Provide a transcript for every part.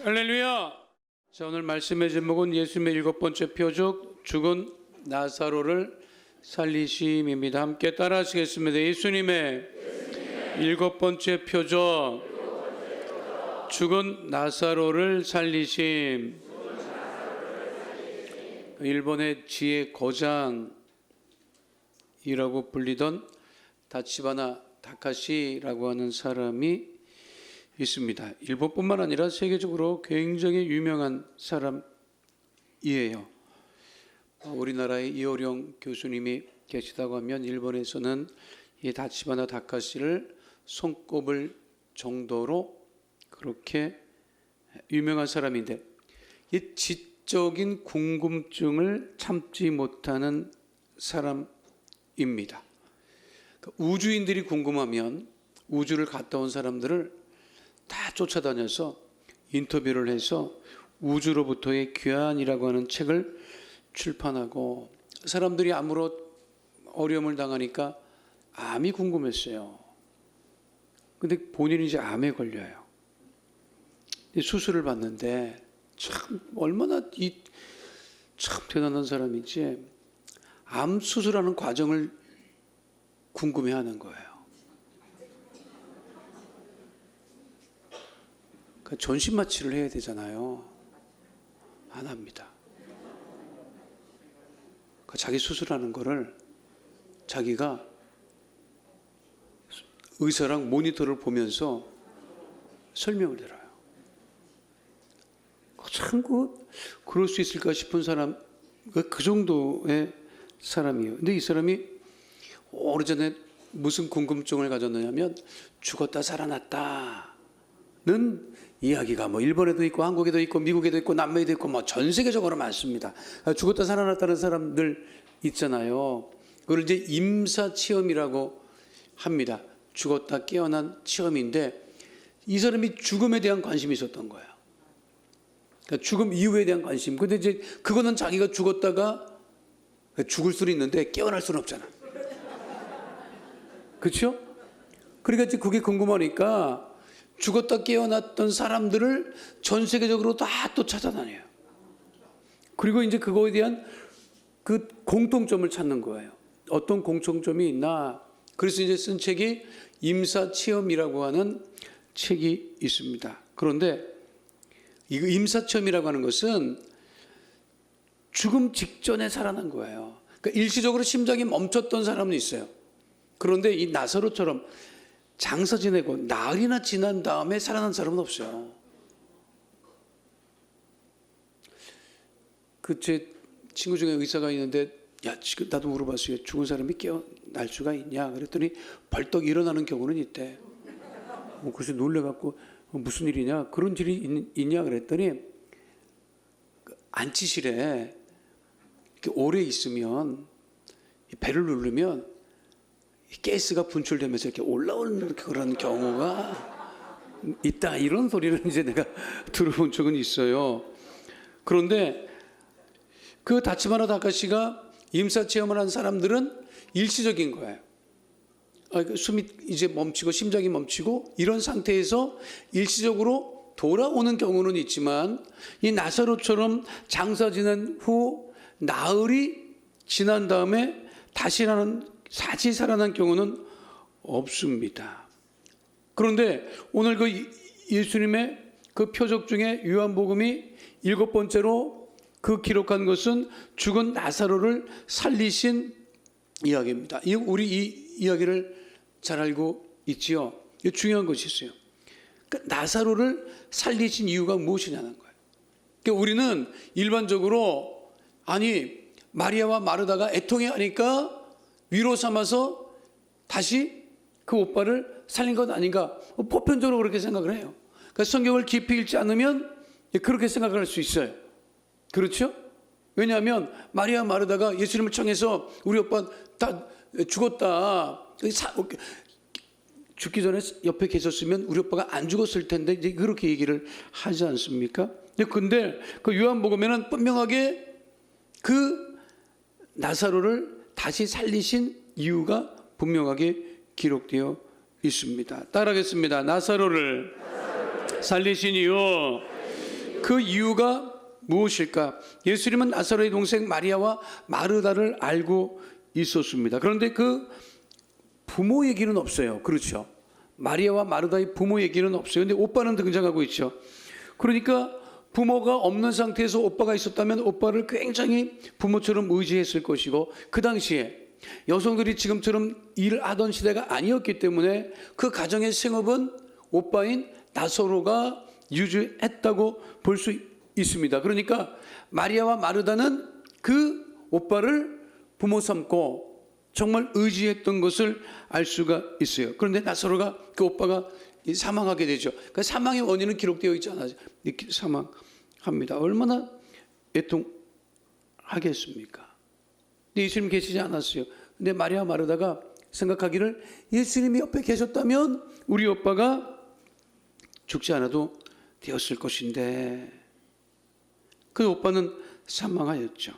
할렐루야. 자, 오늘 말씀의 제목은 예수님의 일곱 번째 표적, 죽은 나사로를 살리심입니다. 함께 따라 하시겠습니다. 예수님의 일곱 번째 표적, 죽은 나사로를 살리심. 일본의 지혜 거장이라고 불리던 다치바나 다카시라고 하는 사람이 있습니다. 일본뿐만 아니라 세계적으로 굉장히 유명한 사람이에요. 우리나라에 이호령 교수님이 계시다고 하면 일본에서는 이 다치바나 다카시를 손꼽을 정도로 그렇게 유명한 사람인데, 이 지적인 궁금증을 참지 못하는 사람입니다. 우주인들이 궁금하면 우주를 갔다 온 사람들을 다 쫓아다녀서 인터뷰를 해서 우주로부터의 귀환이라고 하는 책을 출판하고, 사람들이 암으로 어려움을 당하니까 암이 궁금했어요. 근데 본인이 이제 암에 걸려요. 수술을 받는데 참 얼마나 참 대단한 사람인지 암 수술하는 과정을 궁금해하는 거예요. 전신 마취를 해야 되잖아요. 안 합니다. 자기 수술하는 거를 자기가 의사랑 모니터를 보면서 설명을 들어요. 참 그럴 수 있을까 싶은 사람, 그 정도의 사람이에요. 근데 이 사람이 오래전에 무슨 궁금증을 가졌느냐면, 죽었다 살아났다는 이야기가 일본에도 있고 한국에도 있고 미국에도 있고 남미에도 있고 전 세계적으로 많습니다. 죽었다 살아났다는 사람들 있잖아요. 그걸 이제 임사 체험이라고 합니다. 죽었다 깨어난 체험인데, 이 사람이 죽음에 대한 관심이 있었던 거예요. 그러니까 죽음 이후에 대한 관심. 근데 이제 그거는 자기가 죽었다가 죽을 수는 있는데 깨어날 수는 없잖아. 그렇죠? 그러니까 이제 그게 궁금하니까 죽었다 깨어났던 사람들을 전 세계적으로 다 또 찾아다녀요. 그리고 이제 그거에 대한 그 공통점을 찾는 거예요. 어떤 공통점이 있나? 그래서 이제 쓴 책이 임사체험이라고 하는 책이 있습니다. 그런데 이 임사체험이라고 하는 것은 죽음 직전에 살아난 거예요. 그러니까 일시적으로 심장이 멈췄던 사람은 있어요. 그런데 이 나사로처럼 장사 지내고 나흘이나 지난 다음에 살아난 사람은 없어요. 제 친구 중에 의사가 있는데, 지금 나도 물어봤어요. 죽은 사람이 깨어날 수가 있냐? 그랬더니 벌떡 일어나는 경우는 있대. 그래서 놀래갖고 무슨 일이냐? 그런 일이 있냐? 그랬더니 안치실에 이렇게 오래 있으면 배를 누르면 가스가 분출되면서 이렇게 올라오는 그런 경우가 있다. 이런 소리를 이제 내가 들어본 적은 있어요. 그런데 그 다치바나 다카시가 임사 체험을 한 사람들은 일시적인 거예요. 숨이 이제 멈추고 심장이 멈추고 이런 상태에서 일시적으로 돌아오는 경우는 있지만, 이 나사로처럼 장사 지난 후 나흘이 지난 다음에 다시 살아난 경우는 없습니다. 그런데 오늘 그 예수님의 그 표적 중에 요한복음이 일곱 번째로 그 기록한 것은 죽은 나사로를 살리신 이야기입니다. 우리 이 이야기를 잘 알고 있지요. 중요한 것이 있어요. 그러니까 나사로를 살리신 이유가 무엇이냐는 거예요. 그러니까 우리는 일반적으로 마리아와 마르다가 애통해하니까 위로 삼아서 다시 그 오빠를 살린 것 아닌가, 보편적으로 그렇게 생각을 해요. 그러니까 성경을 깊이 읽지 않으면 그렇게 생각할 수 있어요. 그렇죠? 왜냐하면 마리아 마르다가 예수님을 청해서 우리 오빠 다 죽었다, 죽기 전에 옆에 계셨으면 우리 오빠가 안 죽었을 텐데, 이제 그렇게 얘기를 하지 않습니까? 근데 그 요한복음에는 분명하게 그 나사로를 다시 살리신 이유가 분명하게 기록되어 있습니다. 따라하겠습니다. 나사로를 살리신 이유. 그 이유가 무엇일까? 예수님은 나사로의 동생 마리아와 마르다를 알고 있었습니다. 그런데 그 부모 얘기는 없어요. 그렇죠? 마리아와 마르다의 부모 얘기는 없어요. 근데 오빠는 등장하고 있죠. 그러니까 부모가 없는 상태에서 오빠가 있었다면 오빠를 굉장히 부모처럼 의지했을 것이고, 그 당시에 여성들이 지금처럼 일을 하던 시대가 아니었기 때문에 그 가정의 생업은 오빠인 나사로가 유지했다고 볼 수 있습니다. 그러니까 마리아와 마르다는 그 오빠를 부모 삼고 정말 의지했던 것을 알 수가 있어요. 그런데 나사로가, 그 오빠가 사망하게 되죠. 그 사망의 원인은 기록되어 있지 않아요. 사망합니다. 얼마나 애통하겠습니까? 근데 예수님 계시지 않았어요. 근데 마리아 마르다가 생각하기를 예수님이 옆에 계셨다면 우리 오빠가 죽지 않아도 되었을 것인데, 그 오빠는 사망하였죠.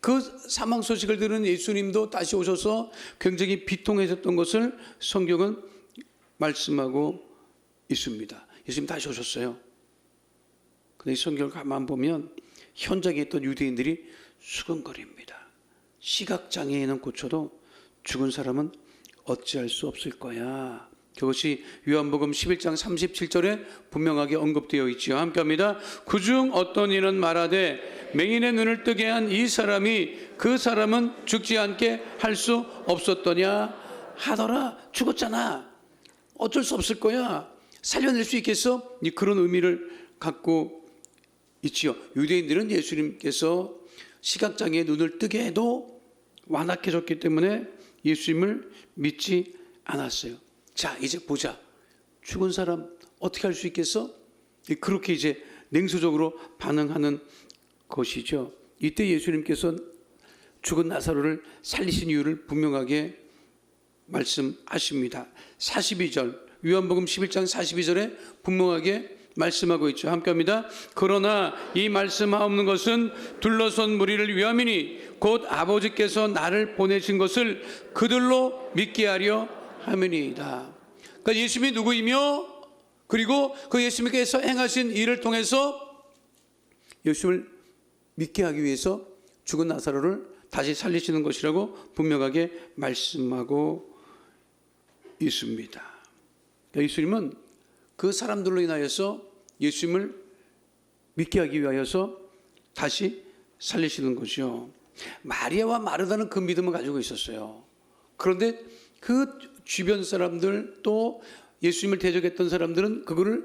그 사망 소식을 들은 예수님도 다시 오셔서 굉장히 비통해졌던 것을 성경은 말씀하고 있습니다. 예수님 다시 오셨어요. 근데 이 성경을 가만 보면 현장에 있던 유대인들이 수근거립니다. 시각장애인은 고쳐도 죽은 사람은 어찌할 수 없을 거야. 그것이 요한복음 11장 37절에 분명하게 언급되어 있지요. 함께 합니다. 그중 어떤 이는 말하되 맹인의 눈을 뜨게 한 이 사람이 그 사람은 죽지 않게 할 수 없었더냐 하더라. 죽었잖아. 어쩔 수 없을 거야. 살려낼 수 있겠어? 그런 의미를 갖고 있지요. 유대인들은 예수님께서 시각장애의 눈을 뜨게 해도 완악해졌기 때문에 예수님을 믿지 않았어요. 자, 이제 보자. 죽은 사람 어떻게 할 수 있겠어? 그렇게 이제 냉소적으로 반응하는 것이죠. 이때 예수님께서 죽은 나사로를 살리신 이유를 분명하게 말씀하십니다. 42절, 요한복음 11장 42절에 분명하게 말씀하고 있죠. 함께 합니다. 그러나 이 말씀하옵는 것은 둘러선 무리를 위함이니 곧 아버지께서 나를 보내신 것을 그들로 믿게 하려 함이니이다. 그러니까 예수님이 누구이며, 그리고 그 예수님께서 행하신 일을 통해서 예수님을 믿게 하기 위해서 죽은 나사로를 다시 살리시는 것이라고 분명하게 말씀하고 있습니다. 그러니까 예수님은 그 사람들로 인하여서 예수님을 믿게 하기 위하여서 다시 살리시는 거죠. 마리아와 마르다는 그 믿음을 가지고 있었어요. 그런데 그 주변 사람들, 또 예수님을 대적했던 사람들은 그거를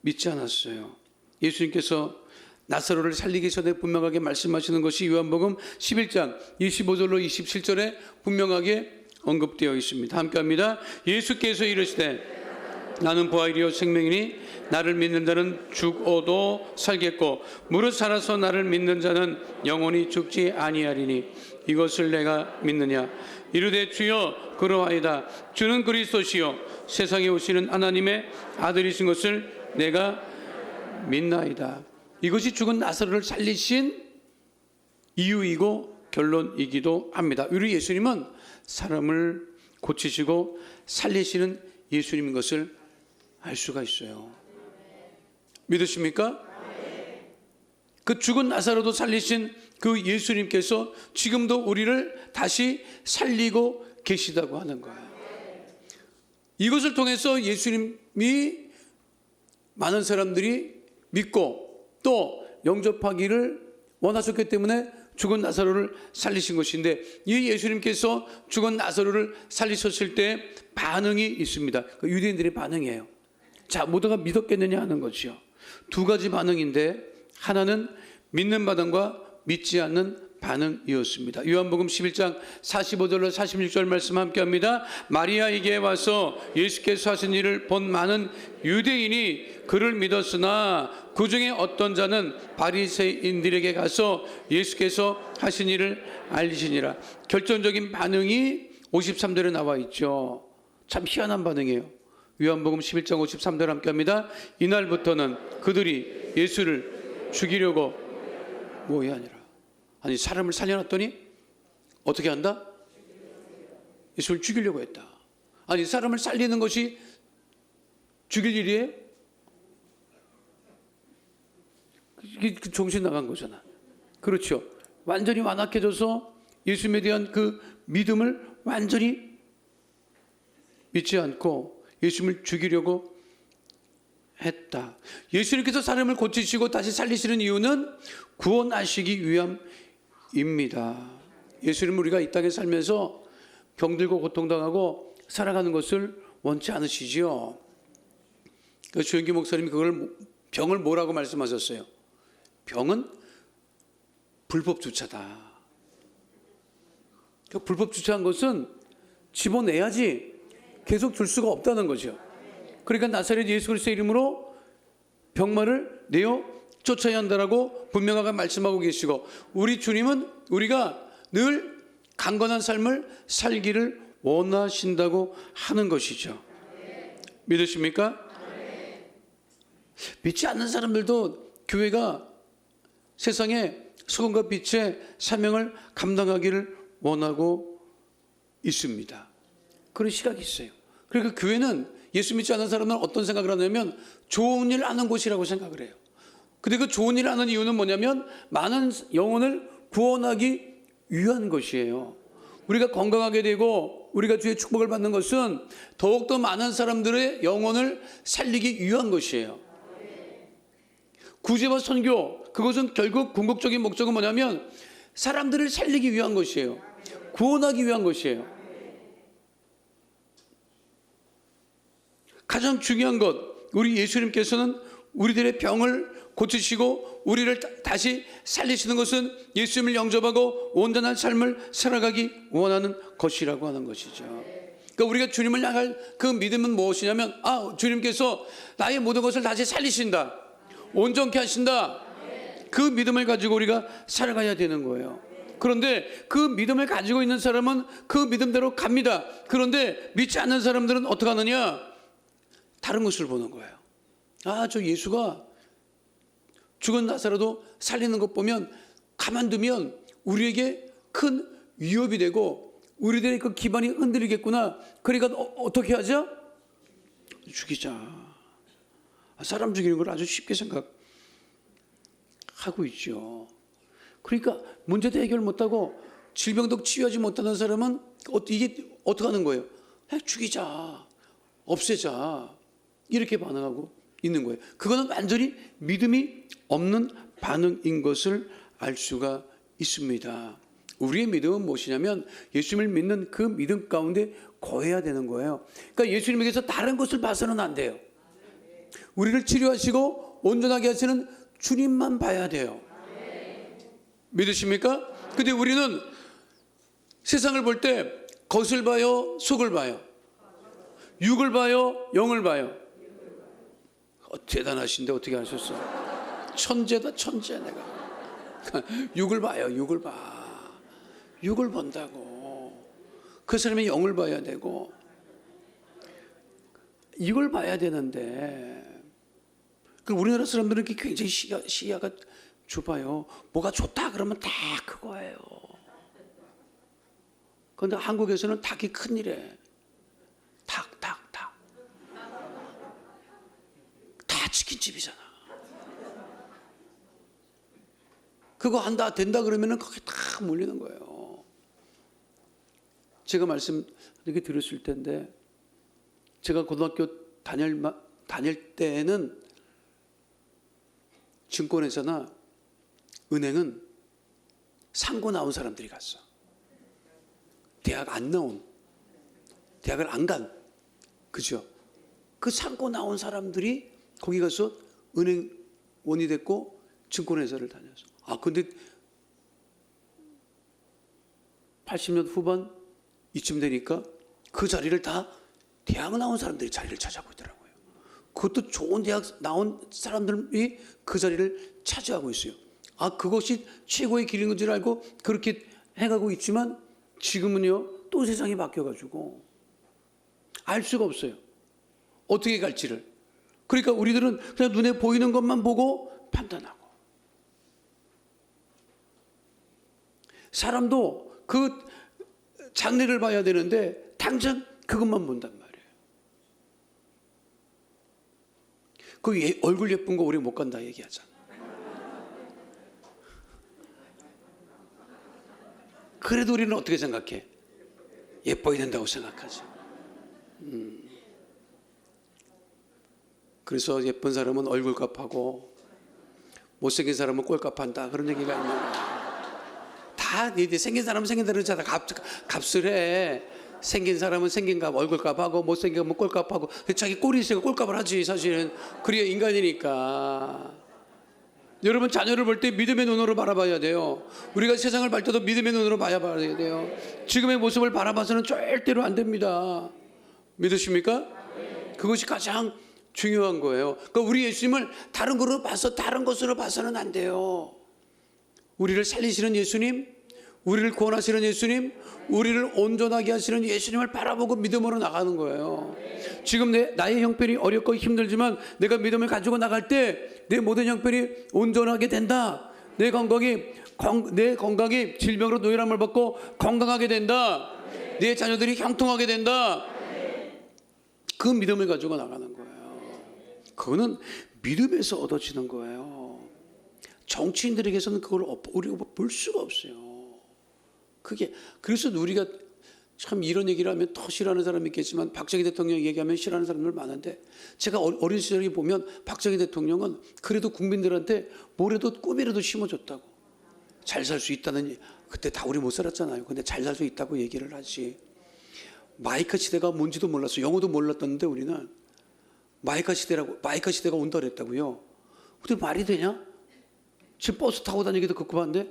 믿지 않았어요. 예수님께서 나사로를 살리기 전에 분명하게 말씀하시는 것이 요한복음 11장 25절로 27절에 분명하게 언급되어 있습니다. 함께 합니다. 예수께서 이르시되 나는 부활이요 생명이니 나를 믿는 자는 죽어도 살겠고 무릇 살아서 나를 믿는 자는 영원히 죽지 아니하리니 이것을 내가 믿느냐. 이르되 주여 그러하이다. 주는 그리스도시요 세상에 오시는 하나님의 아들이신 것을 내가 믿나이다. 이것이 죽은 나사로를 살리신 이유이고 결론이기도 합니다. 우리 예수님은 사람을 고치시고 살리시는 예수님인 것을 알 수가 있어요. 믿으십니까? 그 죽은 나사로도 살리신 그 예수님께서 지금도 우리를 다시 살리고 계시다고 하는 거예요. 이것을 통해서 예수님이 많은 사람들이 믿고 또 영접하기를 원하셨기 때문에 죽은 나사로를 살리신 것인데, 이 예수님께서 죽은 나사로를 살리셨을 때 반응이 있습니다. 그 유대인들의 반응이에요. 자, 모두가 믿었겠느냐 하는 거죠. 두 가지 반응인데, 하나는 믿는 반응과 믿지 않는 반응이었습니다. 요한복음 11장 45절로 46절 말씀 함께 합니다. 마리아에게 와서 예수께서 하신 일을 본 많은 유대인이 그를 믿었으나 그 중에 어떤 자는 바리새인들에게 가서 예수께서 하신 일을 알리시니라. 결정적인 반응이 53절에 나와 있죠. 참 희한한 반응이에요. 요한복음 11장 53절 함께 합니다. 이날부터는 그들이 예수를 죽이려고 모의하니라. 아니, 사람을 살려놨더니 어떻게 한다? 예수를 죽이려고 했다. 아니, 사람을 살리는 것이 죽일 일이에요? 이게 정신 나간 거잖아. 그렇죠. 완전히 완악해져서 예수님에 대한 그 믿음을 완전히 믿지 않고 예수님을 죽이려고 했다. 예수님께서 사람을 고치시고 다시 살리시는 이유는 구원하시기 위함입니다. 예수님은 우리가 이 땅에 살면서 병들고 고통당하고 살아가는 것을 원치 않으시지요. 그 주영기 목사님이 그걸 병을 뭐라고 말씀하셨어요? 병은 불법 주차다. 그 불법 주차한 것은 집어내야지 계속 줄 수가 없다는 거죠. 그러니까 나사렛 예수 그리스도의 이름으로 병마를 내어 쫓아야 한다라고 분명하게 말씀하고 계시고, 우리 주님은 우리가 늘 강건한 삶을 살기를 원하신다고 하는 것이죠. 믿으십니까? 믿지 않는 사람들도 교회가 세상에 소금과 빛의 사명을 감당하기를 원하고 있습니다. 그런 시각이 있어요. 그러니까 교회는 예수 믿지 않는 사람은 어떤 생각을 하냐면 좋은 일 하는 곳이라고 생각을 해요. 근데 그 좋은 일을 하는 이유는 뭐냐면 많은 영혼을 구원하기 위한 것이에요. 우리가 건강하게 되고 우리가 주의 축복을 받는 것은 더욱더 많은 사람들의 영혼을 살리기 위한 것이에요. 구제와 선교, 그것은 결국 궁극적인 목적은 뭐냐면 사람들을 살리기 위한 것이에요. 구원하기 위한 것이에요. 가장 중요한 것, 우리 예수님께서는 우리들의 병을 고치시고 우리를 다시 살리시는 것은 예수님을 영접하고 온전한 삶을 살아가기 원하는 것이라고 하는 것이죠. 그러니까 우리가 주님을 향할 그 믿음은 무엇이냐면, 주님께서 나의 모든 것을 다시 살리신다, 온전케 하신다, 그 믿음을 가지고 우리가 살아가야 되는 거예요. 그런데 그 믿음을 가지고 있는 사람은 그 믿음대로 갑니다. 그런데 믿지 않는 사람들은 어떻게 하느냐? 다른 것을 보는 거예요. 저 예수가 죽은 나사로도 살리는 것 보면 가만두면 우리에게 큰 위협이 되고 우리들의 그 기반이 흔들리겠구나. 그러니까 어떻게 하죠? 죽이자. 사람 죽이는 걸 아주 쉽게 생각하고 있죠. 그러니까 문제도 해결 못하고 질병도 치유하지 못하는 사람은 이게 어떻게 하는 거예요? 죽이자, 없애자, 이렇게 반응하고 있는 거예요. 그거는 완전히 믿음이 없는 반응인 것을 알 수가 있습니다. 우리의 믿음은 무엇이냐면 예수님을 믿는 그 믿음 가운데 거해야 되는 거예요. 그러니까 예수님에게서 다른 것을 봐서는 안 돼요. 우리를 치료하시고 온전하게 하시는 주님만 봐야 돼요. 믿으십니까? 근데 우리는 세상을 볼 때 겉을 봐요, 속을 봐요, 육을 봐요, 영을 봐요. 대단하신데 어떻게 하셨어? 천재다, 천재. 내가 육을 봐요, 육을 봐. 육을 본다고. 그 사람의 영을 봐야 되고 이걸 봐야 되는데, 우리나라 사람들은 굉장히 시야가 좁아요. 뭐가 좋다 그러면 다 그거예요. 그런데 한국에서는 닭이 큰일이래. 닭. 다 치킨집이잖아. 그거 한다 된다 그러면은 거기 다 몰리는 거예요. 제가 말씀 이렇게 들었을 텐데, 제가 고등학교 다닐 때에는 증권회사나 은행은 상고 나온 사람들이 갔어. 대학 안 나온, 대학을 안 간, 그죠? 그 상고 나온 사람들이 거기 가서 은행원이 됐고 증권회사를 다녔어. 근데 80년 후반 이쯤 되니까 그 자리를 다 대학 나온 사람들이 자리를 차지하고 있더라고요. 그것도 좋은 대학 나온 사람들이 그 자리를 차지하고 있어요. 그것이 최고의 길인 줄 알고 그렇게 해가고 있지만 지금은요, 또 세상이 바뀌어가지고 알 수가 없어요. 어떻게 갈지를. 그러니까 우리들은 그냥 눈에 보이는 것만 보고 판단하고, 사람도 그 장래를 봐야 되는데 당장 그것만 본단 말이에요. 그 얼굴 예쁜 거 오래 못 간다 얘기하잖아. 그래도 우리는 어떻게 생각해? 예뻐야 된다고 생각하죠. 그래서 예쁜 사람은 얼굴값하고 못생긴 사람은 꼴값한다, 그런 얘기가 있는 거예요. 다 생긴 사람은 생긴 대로 다 값을 해. 생긴 사람은 생긴 값, 얼굴값하고 못생긴 사람은 꼴값하고. 자기 꼴이 있으니까 꼴값을 하지 사실은. 그래야 인간이니까. 여러분, 자녀를 볼 때 믿음의 눈으로 바라봐야 돼요. 우리가 세상을 볼 때도 믿음의 눈으로 봐야 돼요. 지금의 모습을 바라봐서는 절대로 안 됩니다. 믿으십니까? 그것이 가장 중요한 거예요. 그러니까 우리 예수님을 다른 것으로 봐서는 안 돼요. 우리를 살리시는 예수님, 우리를 구원하시는 예수님, 우리를 온전하게 하시는 예수님을 바라보고 믿음으로 나가는 거예요. 지금 나의 형편이 어렵고 힘들지만 내가 믿음을 가지고 나갈 때 내 모든 형편이 온전하게 된다. 내 건강이 질병으로 노예람을 받고 건강하게 된다. 내 자녀들이 형통하게 된다. 그 믿음을 가지고 나가는 거예요. 그거는 믿음에서 얻어지는 거예요. 정치인들에게서는 그걸 우리가 볼 수가 없어요. 그래서 우리가 참 이런 얘기를 하면 더 싫어하는 사람이 있겠지만, 박정희 대통령 얘기하면 싫어하는 사람들 많은데, 제가 어린 시절에 보면 박정희 대통령은 그래도 국민들한테 뭐라도 꿈이라도 심어줬다고. 잘 살 수 있다는, 그때 다 우리 못 살았잖아요. 근데 잘 살 수 있다고 얘기를 하지. 마이카 시대가 뭔지도 몰랐어. 영어도 몰랐던데 우리는 마이카 시대가 온다 그랬다고요. 근데 말이 되냐? 지금 버스 타고 다니기도 급급한데.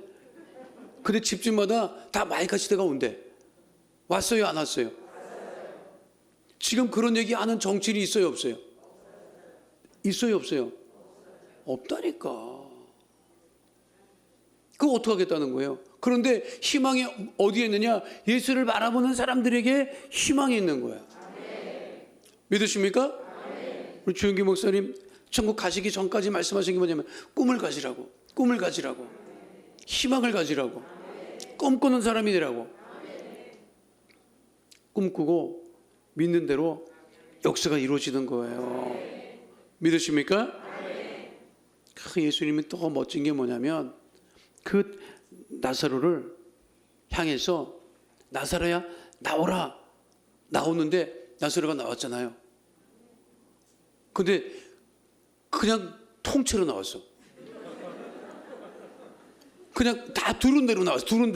근데 집집마다 다 마이카 시대가 온대. 왔어요, 안 왔어요? 지금 그런 얘기 하는 정치인이 있어요, 없어요? 있어요, 없어요? 없다니까. 그거 어떻게 하겠다는 거예요? 그런데 희망이 어디에 있느냐? 예수를 바라보는 사람들에게 희망이 있는 거예요. 믿으십니까? 우리 주영기 목사님 천국 가시기 전까지 말씀하신 게 뭐냐면 꿈을 가지라고, 희망을 가지라고, 꿈꾸는 사람이 되라고. 꿈꾸고 믿는 대로 역사가 이루어지는 거예요. 믿으십니까? 예수님이 또 멋진 게 뭐냐면 그 나사로를 향해서 나사로야 나오라, 나오는데 나사로가 나왔잖아요. 근데 그냥 통째로 나왔어. 그냥 다 두른 대로 나왔어. 두른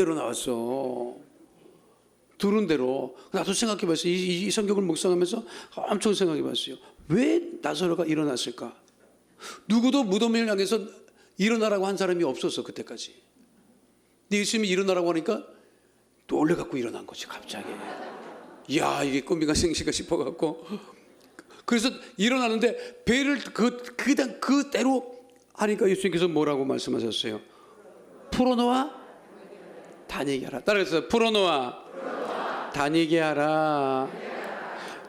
대로. 나도 생각해 봤어요. 이 성경을 묵상하면서 엄청 생각해 봤어요. 왜 나사로가 일어났을까? 누구도 무덤을 향해서 일어나라고 한 사람이 없었어, 그때까지. 근데 예수님이 일어나라고 하니까 놀래갖고 일어난 거지, 갑자기. 이야, 이게 꿈인가 생시가 싶어갖고. 그래서 일어나는데 배를 그냥 그대로 하니까 예수님께서 뭐라고 말씀하셨어요? 풀어놓아 다니게 하라. 따라해서 풀어놓아 다니게 하라.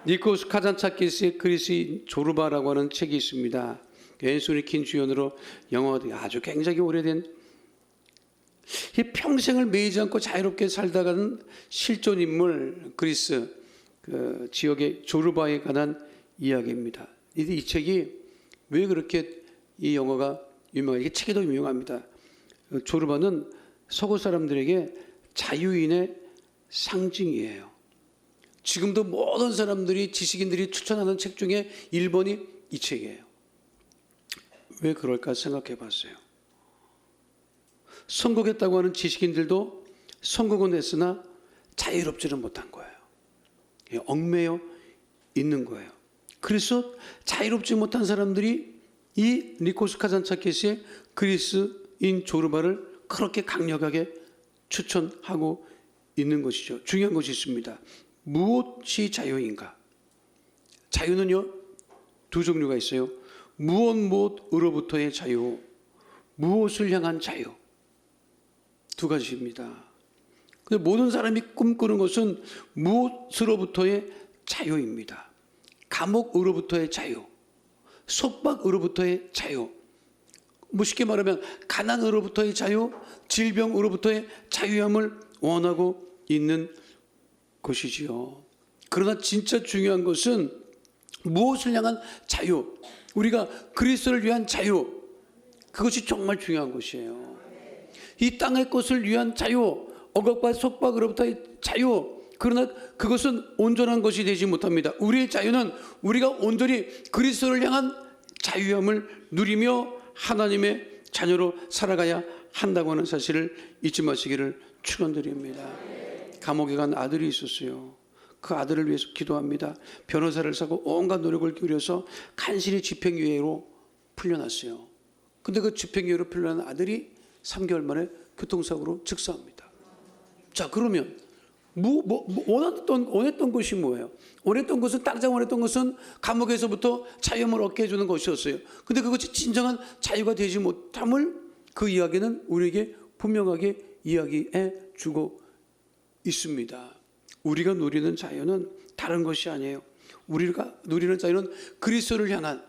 니코스 카잔차키스의 그리스인 조르바라고 하는 책이 있습니다. 왼손이 긴 주연으로 영어가 아주 굉장히 오래된, 평생을 매이지 않고 자유롭게 살다가는 실존 인물, 그리스 그 지역의 조르바에 관한 이야기입니다. 이 책이 왜 그렇게 이 영어가 유명한가? 이게 책이 더 유명합니다. 조르바는 서구 사람들에게 자유인의 상징이에요. 지금도 모든 사람들이, 지식인들이 추천하는 책 중에 1번이 이 책이에요. 왜 그럴까 생각해 봤어요. 선곡했다고 하는 지식인들도 선곡은 했으나 자유롭지는 못한 거예요. 얽매여 있는 거예요. 그래서 자유롭지 못한 사람들이 이 니코스 카잔차키스의 그리스인 조르바를 그렇게 강력하게 추천하고 있는 것이죠. 중요한 것이 있습니다. 무엇이 자유인가? 자유는요, 두 종류가 있어요. 무엇으로부터의 자유, 무엇을 향한 자유. 두 가지입니다. 근데 모든 사람이 꿈꾸는 것은 무엇으로부터의 자유입니다. 감옥으로부터의 자유, 속박으로부터의 자유, 쉽게 말하면 가난으로부터의 자유, 질병으로부터의 자유함을 원하고 있는 것이지요. 그러나 진짜 중요한 것은 무엇을 향한 자유, 우리가 그리스도를 위한 자유, 그것이 정말 중요한 것이에요. 이 땅의 것을 위한 자유, 억압과 속박으로부터의 자유. 그러나 그것은 온전한 것이 되지 못합니다. 우리의 자유는 우리가 온전히 그리스도를 향한 자유함을 누리며 하나님의 자녀로 살아가야 한다고 하는 사실을 잊지 마시기를 축원드립니다. 감옥에 간 아들이 있었어요. 그 아들을 위해서 기도합니다. 변호사를 사고 온갖 노력을 기울여서 간신히 집행유예로 풀려났어요. 근데 그 집행유예로 풀려난 아들이 3개월 만에 교통사고로 즉사합니다. 자, 그러면 원했던 것이 뭐예요? 원했던 것은, 당장 원했던 것은 감옥에서부터 자유함을 얻게 해주는 것이었어요. 근데 그것이 진정한 자유가 되지 못함을 그 이야기는 우리에게 분명하게 이야기해 주고 있습니다. 우리가 누리는 자유는 다른 것이 아니에요. 우리가 누리는 자유는 그리스도를 향한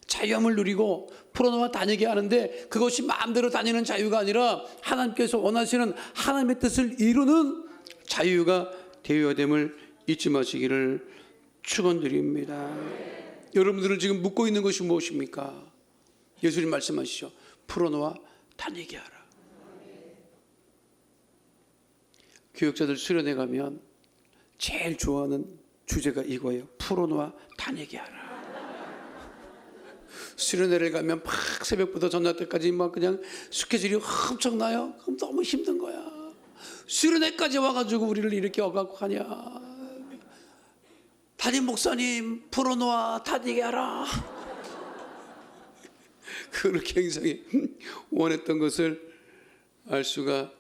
자유함을 누리고 풀어놓아 다니게 하는데, 그것이 마음대로 다니는 자유가 아니라 하나님께서 원하시는 하나님의 뜻을 이루는 자유가 되어야 됨을 잊지 마시기를 축원드립니다. 여러분들은 지금 묻고 있는 것이 무엇입니까? 예수님 말씀하시죠. 풀어놓아 다니게 하라. 교육자들 수련회 가면 제일 좋아하는 주제가 이거예요. 풀어놓아 다니게 하라. 수련회를 가면 막 새벽부터 전날 때까지 막 그냥 스케줄이 엄청나요. 그럼 너무 힘든 거야. 수련회까지 와가지고 우리를 이렇게 와갖고 하냐. 담임 목사님 풀어놓아 다니게 하라. 그걸 굉장히 원했던 것을 알 수가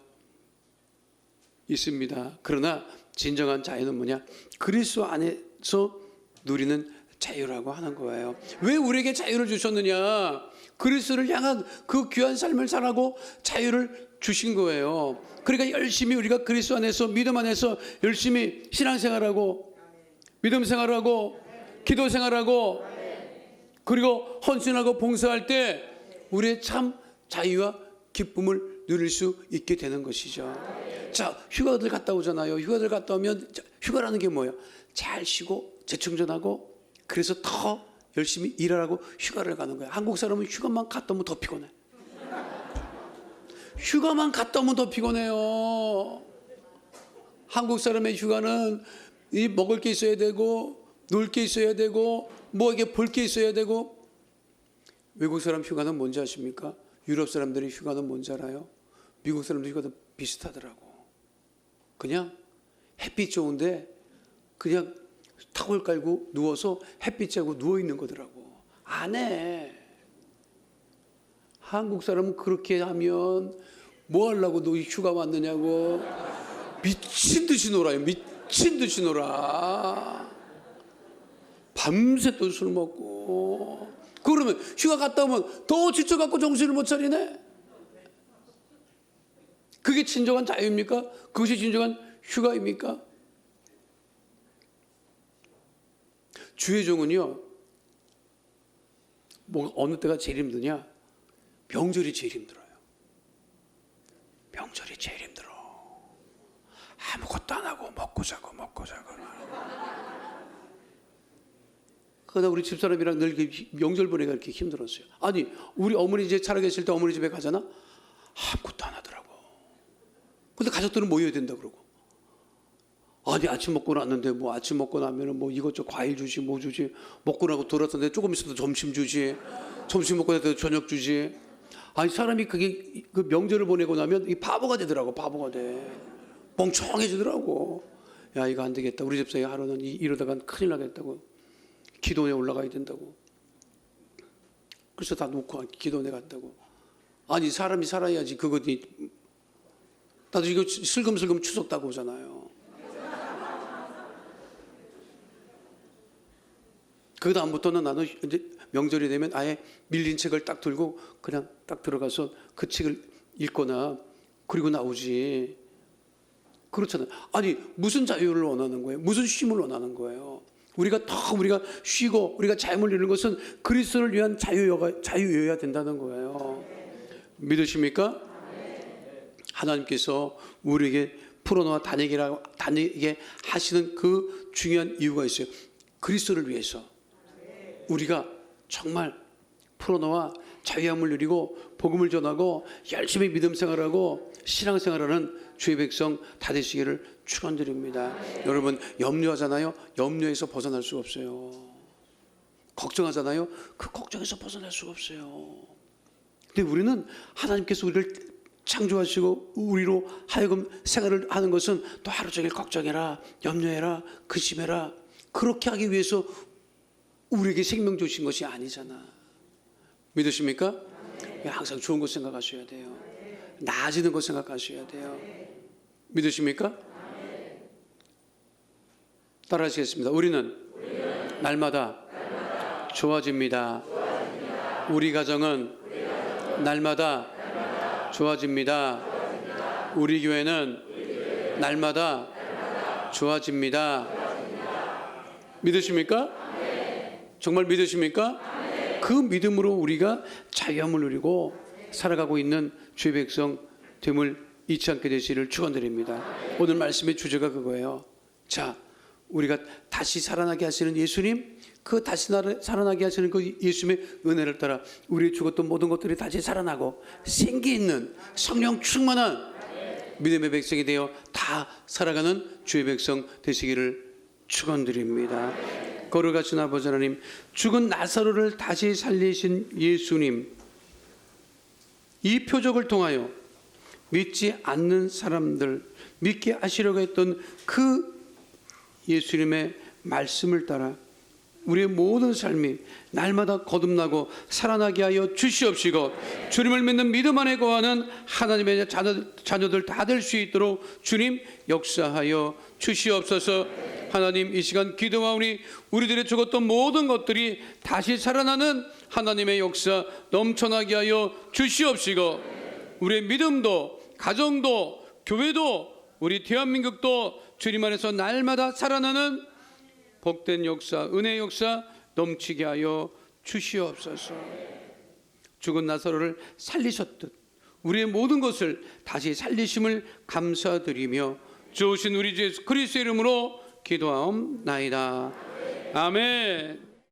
있습니다. 그러나 진정한 자유는 뭐냐? 그리스도 안에서 누리는 자유라고 하는 거예요. 왜 우리에게 자유를 주셨느냐? 그리스도를 향한 그 귀한 삶을 살라고 자유를 주신 거예요. 그러니까 열심히 우리가 그리스도 안에서, 믿음 안에서 열심히 신앙생활하고, 믿음 생활하고, 기도 생활하고, 그리고 헌신하고 봉사할 때 우리의 참 자유와 기쁨을 누릴 수 있게 되는 것이죠. 자, 휴가들 갔다 오잖아요. 휴가들 갔다 오면, 휴가라는 게 뭐예요? 잘 쉬고 재충전하고, 그래서 더 열심히 일하라고 휴가를 가는 거예요. 한국 사람은 휴가만 갔다 오면 더 피곤해. 휴가만 갔다 오면 더 피곤해요. 한국 사람의 휴가는 이 먹을 게 있어야 되고, 놀 게 있어야 되고, 뭐 이게 볼 게 있어야 되고. 외국 사람 휴가는 뭔지 아십니까? 유럽 사람들의 휴가는 뭔지 알아요? 미국 사람들 휴가도 비슷하더라고. 그냥 햇빛 좋은데 그냥 타월 깔고 누워서 햇빛 쬐고 누워 있는 거더라고. 안 해. 한국 사람은 그렇게 하면 뭐 하려고 너 휴가 왔느냐고. 미친 듯이 놀아요. 미친 듯이 놀아. 밤새 또 술 먹고. 그러면 휴가 갔다 오면 더 지쳐갖고 정신을 못 차리네. 그게 진정한 자유입니까? 그것이 진정한 휴가입니까? 주의 종은요, 뭐 어느 때가 제일 힘드냐? 명절이 제일 힘들어요. 명절이 제일 힘들어. 아무것도 안 하고 먹고 자고. 그러다 우리 집사람이랑 늘 명절 보내기가 이렇게 힘들었어요. 아니, 우리 어머니 이제 살아계실 때 어머니 집에 가잖아? 아무것도 안 하더라고. 근데 가족들은 모여야 된다 그러고. 아니, 아침 먹고 났는데 뭐 아침 먹고 나면은 뭐 이것저것 과일 주지 뭐 주지. 먹고 나고 돌았는데 조금 있어도 점심 주지. 점심 먹고 나서 저녁 주지. 아니, 사람이 그게 그 명절을 보내고 나면 이 바보가 되더라고. 바보가 돼. 멍청해지더라고. 야, 이거 안 되겠다. 우리 집사람이 하루는 이러다가 큰일 나겠다고. 기도원에 올라가야 된다고. 그래서 다 놓고 기도원에 갔다고. 아니, 사람이 살아야지. 그거니. 나도 이거 슬금슬금 추석 따고 오잖아요. 그 다음부터는 나는 이제 명절이 되면 아예 밀린 책을 딱 들고 그냥 딱 들어가서 그 책을 읽거나 그리고 나오지. 그렇잖아요. 아니, 무슨 자유를 원하는 거예요? 무슨 쉼을 원하는 거예요? 우리가 쉬고 우리가 자유를 누리는 것은 그리스도를 위한 자유여야 된다는 거예요. 믿으십니까? 하나님께서 우리에게 풀어놓아 다니게 하시는 그 중요한 이유가 있어요. 그리스도를 위해서 우리가 정말 풀어놓아 자유함을 누리고 복음을 전하고 열심히 믿음 생활하고 신앙 생활하는 주의 백성 다 되시기를 축원드립니다. 여러분 염려하잖아요. 염려에서 벗어날 수가 없어요. 걱정하잖아요. 그 걱정에서 벗어날 수가 없어요. 근데 우리는 하나님께서 우리를 창조하시고 우리로 하여금 생활을 하는 것은 또 하루 종일 걱정해라, 염려해라, 근심해라, 그렇게 하기 위해서 우리에게 생명 주신 것이 아니잖아. 믿으십니까? 항상 좋은 것 생각하셔야 돼요. 나아지는 것 생각하셔야 돼요. 믿으십니까? 따라하시겠습니다. 우리는 날마다 좋아집니다. 우리 가정은 날마다 좋아집니다. 우리 교회는 날마다 좋아집니다. 믿으십니까? 정말 믿으십니까? 그 믿음으로 우리가 자유함을 누리고 살아가고 있는 주의 백성 됨을 잊지 않게 되시기를 축원드립니다. 오늘 말씀의 주제가 그거예요. 자, 우리가 다시 살아나게 하시는 예수님, 그 다시 살아나게 하시는 그 예수님의 은혜를 따라 우리의 죽었던 모든 것들이 다시 살아나고 생기 있는 성령 충만한 믿음의 백성이 되어 다 살아가는 주의 백성 되시기를 축원드립니다. 거룩하신 아버지 하나님, 죽은 나사로를 다시 살리신 예수님, 이 표적을 통하여 믿지 않는 사람들, 믿게 하시려고 했던 그 예수님의 말씀을 따라 우리의 모든 삶이 날마다 거듭나고 살아나게 하여 주시옵시고, 주님을 믿는 믿음 안에 거하는 하나님의 자녀들 다 될 수 있도록 주님 역사하여 주시옵소서. 하나님, 이 시간 기도하오니 우리들의 죽었던 모든 것들이 다시 살아나는 하나님의 역사 넘쳐나게 하여 주시옵시고, 우리의 믿음도 가정도 교회도 우리 대한민국도 주님 안에서 날마다 살아나는 복된 역사, 은혜의 역사 넘치게 하여 주시옵소서. 죽은 나사로를 살리셨듯 우리의 모든 것을 다시 살리심을 감사드리며 주오신 우리 주 예수 그리스도의 이름으로 기도하옵나이다. 아멘.